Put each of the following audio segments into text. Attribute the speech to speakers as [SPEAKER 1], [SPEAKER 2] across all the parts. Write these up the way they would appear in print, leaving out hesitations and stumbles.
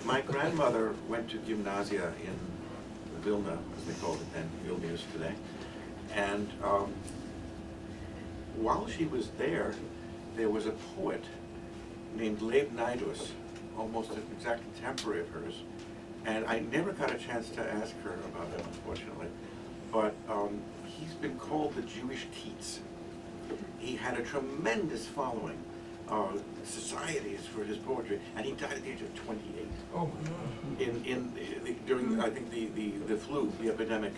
[SPEAKER 1] My grandmother went to gymnasia in Vilna, as they called it then, Vilnius today. And while she was there was a poet named Leyb Naydus, almost an exact contemporary of hers. And I never got a chance to ask her about it, unfortunately. But he's been called the Jewish Keats. He had a tremendous following, societies for his poetry, and he died at the age of 28.
[SPEAKER 2] Oh,
[SPEAKER 1] During, I think, the flu, the epidemic,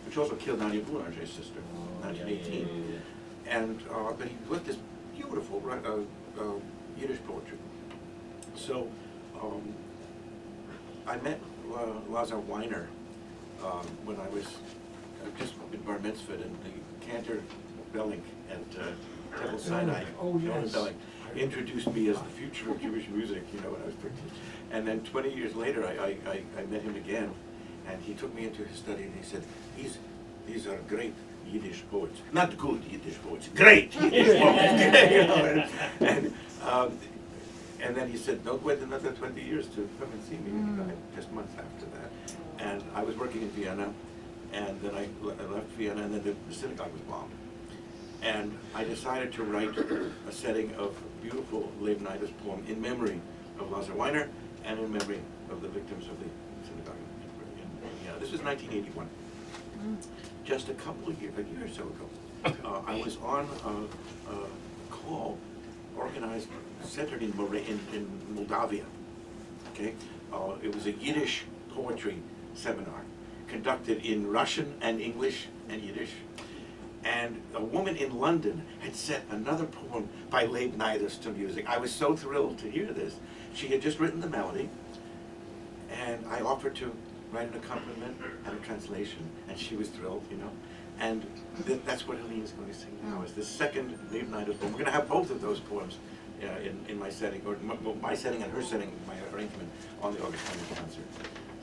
[SPEAKER 1] which also killed Nadia Boulanger's sister, 1918. And but he wrote this beautiful Yiddish poetry. So I met Lazar Weiner when I was just been bar mitzvahed in the Cantor Belling at Temple Sinai.
[SPEAKER 2] Oh, yes.
[SPEAKER 1] Belling introduced me as the future of Jewish music, you know, when I was 13. And then 20 years later, I met him again, and he took me into his study, and he said, these are great Yiddish poets. Not good Yiddish poets, great Yiddish poets. You know, and then he said, don't wait another 20 years to come and see me. He died just months after that. And I was working in Vienna, and then I left Vienna, and then the synagogue was bombed. And I decided to write a setting of beautiful Leyb Naydus poem in memory of Lazar Weiner and in memory of the victims of the synagogue. This was 1981. Just a year or so ago, I was on a call organized, centered in Moldavia. Okay, it was a Yiddish poetry seminar conducted in Russian and English and Yiddish. And a woman in London had set another poem by Leyb Naydus to music. I was so thrilled to hear this. She had just written the melody, and I offered to write an accompaniment and a translation, and she was thrilled, you know. And that's what Helene is going to sing now, is the second Leyb Naydus poem. We're going to have both of those poems in my setting, or my setting and her setting, my arrangement, on the August 20th concert.